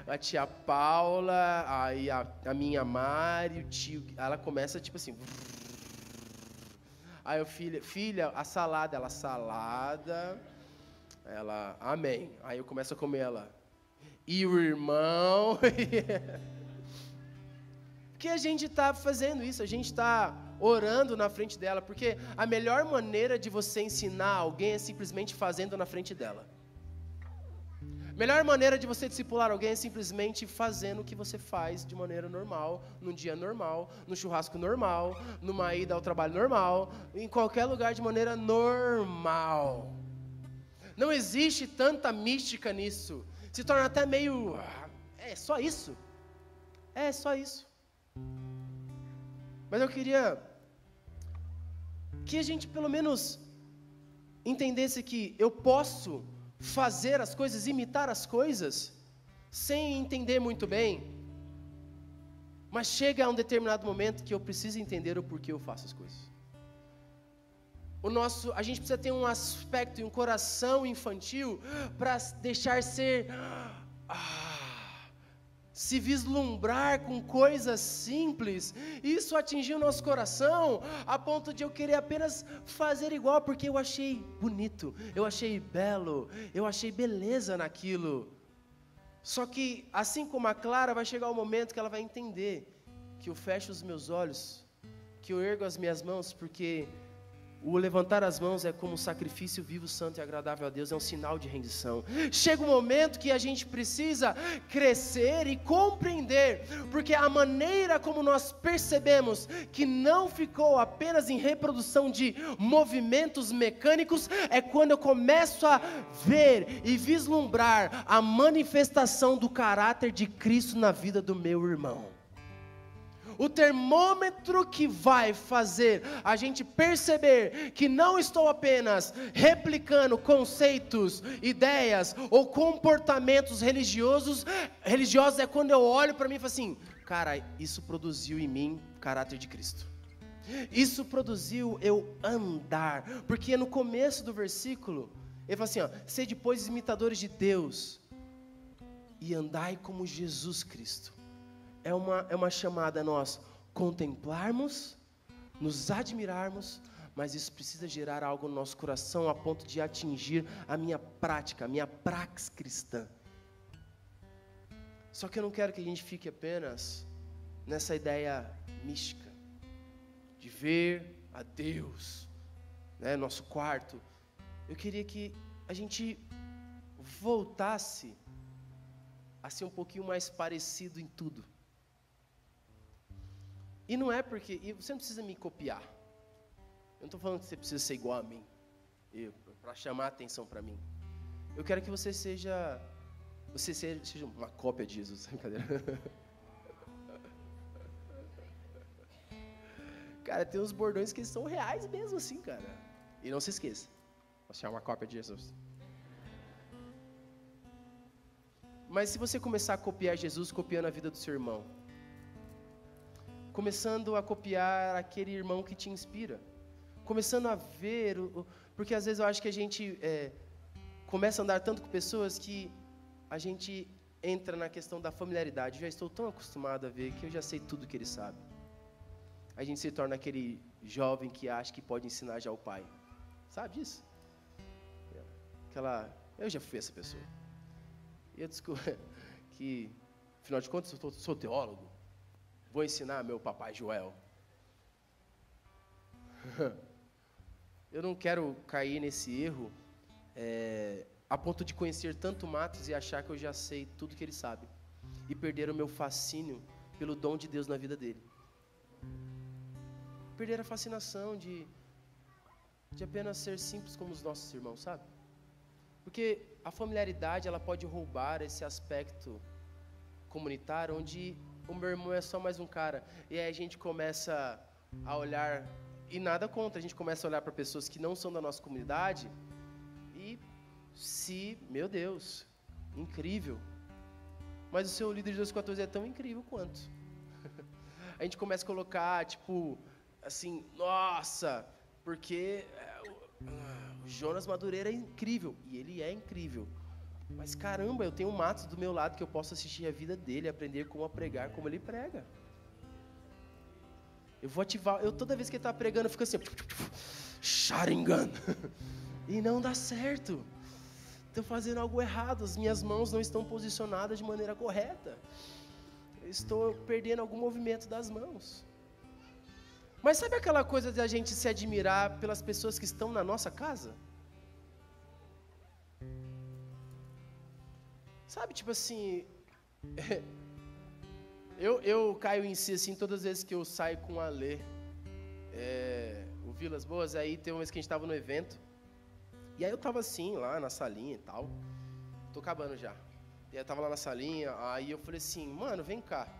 Speaker 1: A tia Paula, aí a minha Mari, o tio. Ela começa tipo assim. Aí eu, filha, a salada, ela, salada, ela, amém. Aí eu começo a comer ela, e o irmão, porque a gente está fazendo isso, a gente está orando na frente dela, porque a melhor maneira de você ensinar alguém é simplesmente fazendo na frente dela. Melhor maneira de você discipular alguém é simplesmente fazendo o que você faz de maneira normal, num dia normal, no churrasco normal, numa ida ao trabalho normal, em qualquer lugar de maneira normal. Não existe tanta mística nisso. Se torna até meio... É só isso. É só isso. Mas eu queria que a gente pelo menos entendesse que eu posso fazer as coisas, imitar as coisas, sem entender muito bem, mas chega a um determinado momento que eu preciso entender o porquê eu faço as coisas. A gente precisa ter um aspecto e um coração infantil para deixar se vislumbrar com coisas simples. Isso atingiu o nosso coração a ponto de eu querer apenas fazer igual, porque eu achei bonito, eu achei belo, eu achei beleza naquilo. Só que, assim como a Clara, vai chegar o momento que ela vai entender que eu fecho os meus olhos, que eu ergo as minhas mãos, porque o levantar as mãos é como um sacrifício vivo, santo e agradável a Deus, é um sinal de rendição. Chega um momento que a gente precisa crescer e compreender, porque a maneira como nós percebemos que não ficou apenas em reprodução de movimentos mecânicos, é quando eu começo a ver e vislumbrar a manifestação do caráter de Cristo na vida do meu irmão. O termômetro que vai fazer a gente perceber que não estou apenas replicando conceitos, ideias ou comportamentos religiosos é quando eu olho para mim e falo assim: cara, isso produziu em mim o caráter de Cristo. Isso produziu eu andar, porque no começo do versículo, ele fala assim, sede depois imitadores de Deus e andai como Jesus Cristo. É uma chamada a nós contemplarmos, nos admirarmos, mas isso precisa gerar algo no nosso coração a ponto de atingir a minha prática, a minha praxis cristã. Só que eu não quero que a gente fique apenas nessa ideia mística, de ver a Deus, né, nosso quarto. Eu queria que a gente voltasse a ser um pouquinho mais parecido em tudo. E não é porque... E você não precisa me copiar. Eu não estou falando que você precisa ser igual a mim, para chamar a atenção para mim. Eu quero que você seja uma cópia de Jesus. Brincadeira. Cara, tem uns bordões que são reais mesmo assim, cara. E não se esqueça, você é uma cópia de Jesus. Mas se você começar a copiar Jesus, copiando a vida do seu irmão, começando a copiar aquele irmão que te inspira, começando a ver, porque às vezes eu acho que a gente começa a andar tanto com pessoas que a gente entra na questão da familiaridade. Eu já estou tão acostumado a ver que eu já sei tudo que ele sabe. A gente se torna aquele jovem que acha que pode ensinar já o pai. Sabe disso? Eu já fui essa pessoa. E eu descobri que, afinal de contas, eu sou teólogo. Vou ensinar meu papai Joel. Eu não quero cair nesse erro a ponto de conhecer tanto Matos e achar que eu já sei tudo que ele sabe e perder o meu fascínio pelo dom de Deus na vida dele. Perder a fascinação de apenas ser simples como os nossos irmãos, sabe? Porque a familiaridade, ela pode roubar esse aspecto comunitário, onde o meu irmão é só mais um cara. E aí a gente começa a olhar, e nada contra, a gente começa a olhar para pessoas que não são da nossa comunidade meu Deus, incrível. Mas o seu líder de 214 é tão incrível quanto. A gente começa a colocar, tipo, assim, nossa, porque o Jonas Madureira é incrível, e ele é incrível. Mas caramba, eu tenho um Matos do meu lado que eu posso assistir a vida dele, aprender como a pregar, como ele prega. Eu vou ativar, toda vez que ele está pregando, eu fico assim, Sharingan, e não dá certo. Estou fazendo algo errado, as minhas mãos não estão posicionadas de maneira correta. Eu estou perdendo algum movimento das mãos. Mas sabe aquela coisa de a gente se admirar pelas pessoas que estão na nossa casa? Sabe, tipo assim, eu caio em si, assim, todas as vezes que eu saio com o Alê, o Vilas Boas, aí tem uma vez que a gente estava no evento, e aí eu tava assim, lá na salinha e tal, tô acabando já, e aí eu tava lá na salinha, aí eu falei assim, mano, vem cá,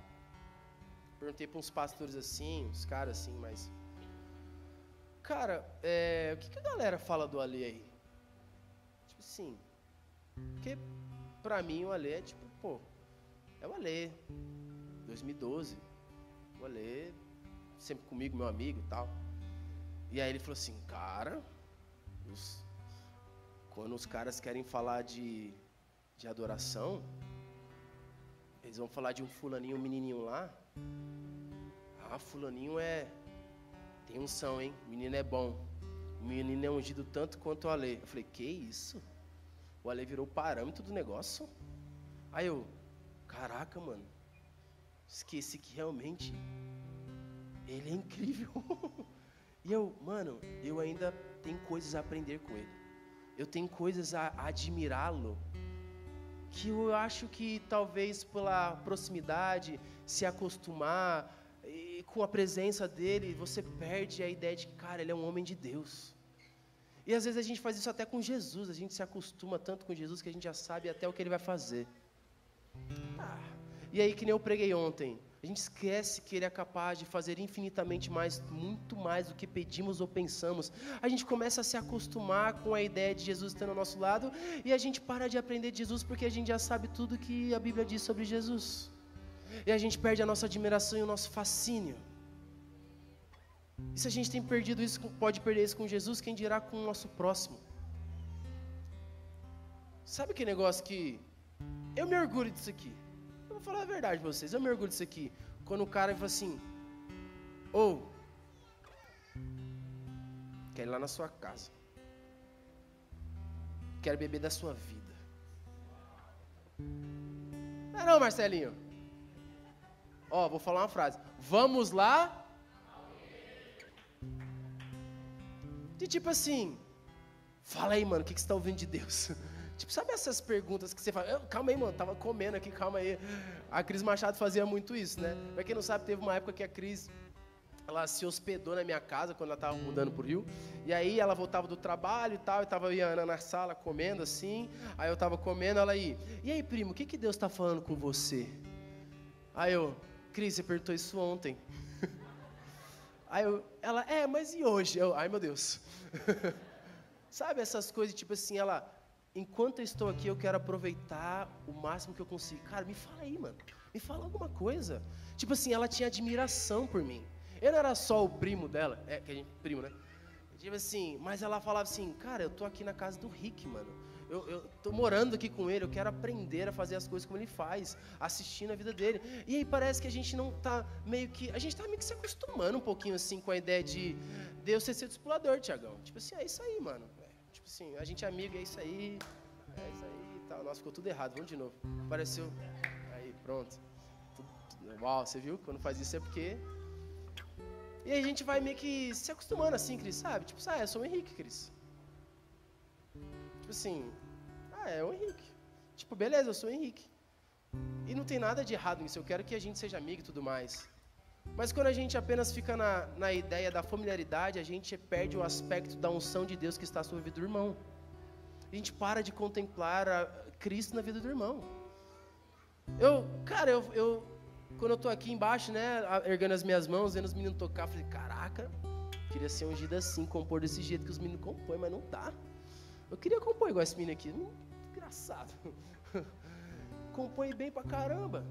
Speaker 1: perguntei para uns pastores assim, uns caras assim, mas, cara, o que a galera fala do Alê aí? Tipo assim, porque pra mim o Alê é tipo, pô, é o Alê, 2012, o Alê, sempre comigo, meu amigo e tal. E aí ele falou assim, cara, quando os caras querem falar de adoração, eles vão falar de um fulaninho, um menininho lá. Ah, fulaninho tem unção, hein? O menino é bom. O menino é ungido tanto quanto o Alê. Eu falei, que isso? O Alê virou o parâmetro do negócio? Aí eu, caraca, mano, esqueci que realmente ele é incrível. E eu, mano, eu ainda tenho coisas a aprender com ele. Eu tenho coisas a admirá-lo, que eu acho que talvez pela proximidade, se acostumar e com a presença dele, você perde a ideia de que, cara, ele é um homem de Deus. E às vezes a gente faz isso até com Jesus, a gente se acostuma tanto com Jesus que a gente já sabe até o que ele vai fazer. E aí, que nem eu preguei ontem, a gente esquece que ele é capaz de fazer infinitamente mais, muito mais do que pedimos ou pensamos. A gente começa a se acostumar com a ideia de Jesus estando ao nosso lado e a gente para de aprender de Jesus porque a gente já sabe tudo que a Bíblia diz sobre Jesus. E a gente perde a nossa admiração e o nosso fascínio. E se a gente tem perdido isso, pode perder isso com Jesus, quem dirá com o nosso próximo? Sabe que negócio que eu me orgulho disso aqui? Eu vou falar a verdade pra vocês, eu me orgulho disso aqui. Quando o cara fala assim, quero ir lá na sua casa, quero beber da sua vida. Não, Marcelinho. Vou falar uma frase. Vamos lá? De tipo assim, fala aí, mano, o que você está ouvindo de Deus? Tipo, sabe essas perguntas que você fala, calma aí, mano, tava comendo aqui, calma aí. A Cris Machado fazia muito isso, né? Pra quem não sabe, teve uma época que a Cris, ela se hospedou na minha casa, quando ela tava mudando pro Rio. E aí ela voltava do trabalho e tal, e tava eu e a Ana na sala comendo assim. Aí eu tava comendo, ela aí, e aí, primo, o que Deus tá falando com você? Aí eu, Cris, você perguntou isso ontem. Aí ela, mas e hoje? Ai, meu Deus. Sabe essas coisas, tipo assim, enquanto eu estou aqui, eu quero aproveitar o máximo que eu consigo. Cara, me fala aí, mano. Me fala alguma coisa. Tipo assim, ela tinha admiração por mim. Eu não era só o primo dela, que a gente, primo, né? Tipo assim, mas ela falava assim, cara, eu tô aqui na casa do Rick, mano. Eu tô morando aqui com ele, eu quero aprender a fazer as coisas como ele faz, assistindo a vida dele. E aí parece que a gente não tá a gente tá meio que se acostumando um pouquinho assim com a ideia de Deus ser seu discipulador, Tiagão. Tipo assim, é isso aí, mano. Tipo assim, a gente é amigo, é isso aí e tal. Nossa, ficou tudo errado, vamos de novo. Apareceu, aí, pronto. Uau, você viu? Quando faz isso é porque... E aí a gente vai meio que se acostumando assim, Cris, sabe? Tipo, eu sou o Henrique, Cris. Tipo assim, é o Henrique. Tipo, beleza, eu sou o Henrique. E não tem nada de errado nisso, eu quero que a gente seja amigo e tudo mais. Mas quando a gente apenas fica na ideia da familiaridade, a gente perde o aspecto da unção de Deus que está sobre a vida do irmão. A gente para de contemplar Cristo na vida do irmão. Quando eu tô aqui embaixo, né, erguendo as minhas mãos, vendo os meninos tocar, eu falei, caraca, queria ser ungido assim, compor desse jeito que os meninos compõem, mas não dá. Eu queria compor igual esse menino aqui, engraçado. Compõe bem pra caramba.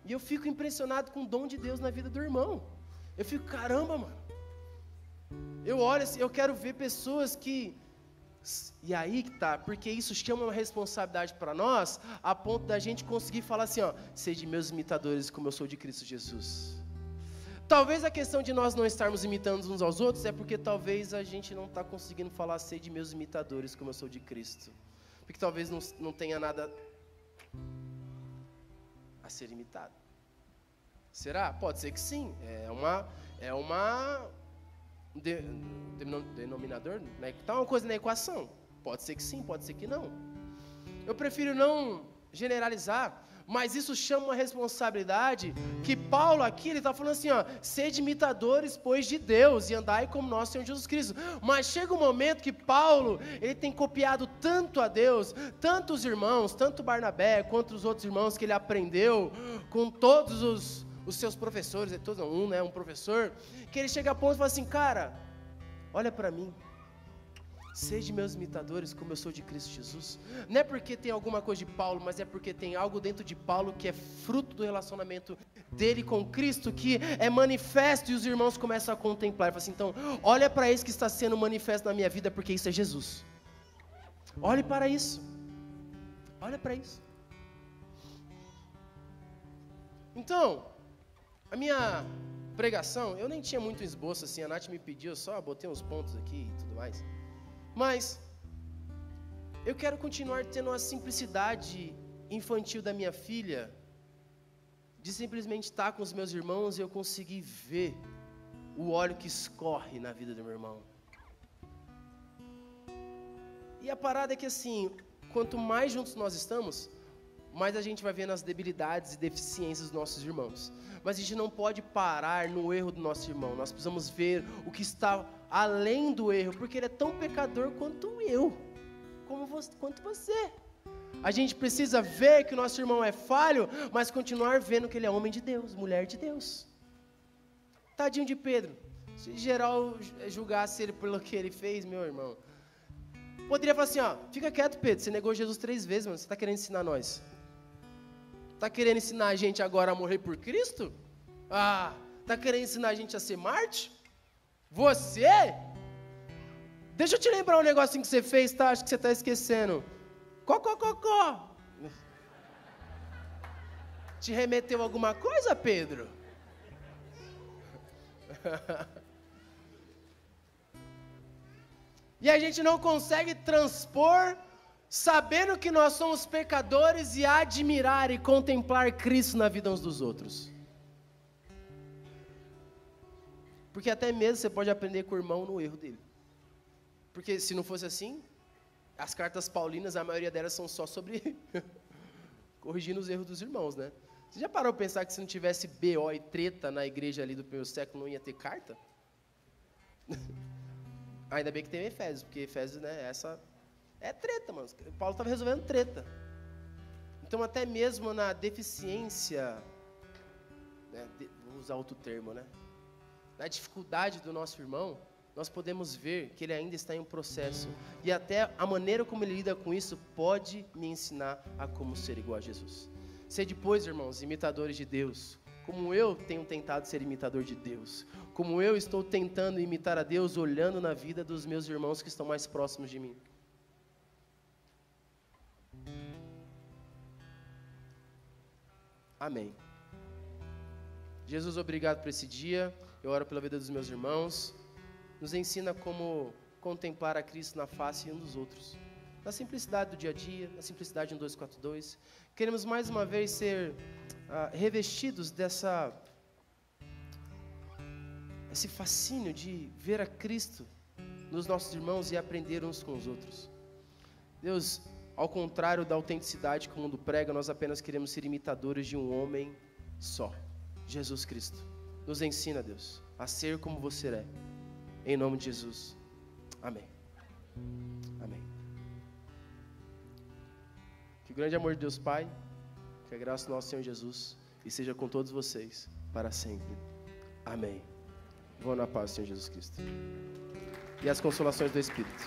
Speaker 1: E eu fico impressionado com o dom de Deus na vida do irmão. Eu fico, caramba, mano. Eu olho assim, eu quero ver pessoas que... E aí que tá, porque isso chama uma responsabilidade para nós, a ponto da gente conseguir falar assim, ó, sede meus imitadores como eu sou de Cristo Jesus. Talvez a questão de nós não estarmos imitando uns aos outros é porque talvez a gente não está conseguindo falar sede meus imitadores como eu sou de Cristo. Porque talvez não tenha nada a ser imitado. Será? Pode ser que sim. É uma denominador, né? Tá uma coisa na equação. Pode ser que sim, pode ser que não. Eu prefiro não generalizar, mas isso chama uma responsabilidade que Paulo aqui, ele está falando assim, ó, sede imitadores, pois, de Deus, e andai como nosso Senhor Jesus Cristo. Mas chega um momento que Paulo, ele tem copiado tanto a Deus, tanto os irmãos, tanto Barnabé, quanto os outros irmãos que ele aprendeu, com todos os seus professores, um professor, que ele chega a ponto e fala assim, cara, olha para mim, sede meus imitadores como eu sou de Cristo Jesus. Não é porque tem alguma coisa de Paulo, mas é porque tem algo dentro de Paulo que é fruto do relacionamento dele com Cristo, que é manifesto e os irmãos começam a contemplar. Ele fala assim, então, olha para isso que está sendo manifesto na minha vida, porque isso é Jesus. Olhe para isso. Olha para isso. Então, a minha pregação, eu nem tinha muito esboço assim, a Nath me pediu, eu só botei uns pontos aqui e tudo mais. Mas eu quero continuar tendo a simplicidade infantil da minha filha, de simplesmente estar com os meus irmãos e eu conseguir ver o óleo que escorre na vida do meu irmão. E a parada é que assim, quanto mais juntos nós estamos, mais a gente vai vendo as debilidades e deficiências dos nossos irmãos. Mas a gente não pode parar no erro do nosso irmão. Nós precisamos ver o que está além do erro, porque ele é tão pecador quanto eu, quanto você. A gente precisa ver que o nosso irmão é falho, mas continuar vendo que ele é homem de Deus, mulher de Deus. Tadinho de Pedro. Se geral julgasse ele pelo que ele fez, meu irmão, poderia falar assim, ó, fica quieto, Pedro, você negou Jesus 3 vezes, mano, você está querendo ensinar nós? Está querendo ensinar a gente agora a morrer por Cristo? Está querendo ensinar a gente a ser Marte? Você? Deixa eu te lembrar um negocinho que você fez, tá? Acho que você está esquecendo. Cocó. Te remeteu alguma coisa, Pedro? E a gente não consegue transpor, sabendo que nós somos pecadores, e admirar e contemplar Cristo na vida uns dos outros. Porque até mesmo você pode aprender com o irmão no erro dele. Porque se não fosse assim, as cartas paulinas, a maioria delas são só sobre corrigindo os erros dos irmãos, né? Você já parou para pensar que se não tivesse BO e treta na igreja ali do primeiro século, não ia ter carta? Ainda bem que tem Efésios, porque Efésios, né, essa é treta, mano. Paulo estava resolvendo treta. Então, até mesmo na deficiência, né, vou usar outro termo, né? Na dificuldade do nosso irmão, nós podemos ver que ele ainda está em um processo. E até a maneira como ele lida com isso pode me ensinar a como ser igual a Jesus. Sede, pois, irmãos, imitadores de Deus, como eu tenho tentado ser imitador de Deus, como eu estou tentando imitar a Deus, olhando na vida dos meus irmãos que estão mais próximos de mim. Amém. Jesus, obrigado por esse dia. Eu oro pela vida dos meus irmãos. Nos ensina como contemplar a Cristo na face um dos outros. na simplicidade do dia a dia, na simplicidade de 242. Queremos mais uma vez ser revestidos esse fascínio de ver a Cristo nos nossos irmãos e aprender uns com os outros. Deus, ao contrário da autenticidade que o mundo prega, nós apenas queremos ser imitadores de um homem só, Jesus Cristo. Nos ensina, Deus, a ser como você é. Em nome de Jesus. Amém. Amém. Que o grande amor de Deus Pai, que a graça do nosso Senhor Jesus esteja com todos vocês para sempre. Amém. Vou na paz do Senhor Jesus Cristo. E as consolações do Espírito.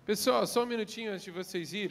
Speaker 2: Pessoal, só um minutinho antes de vocês irem.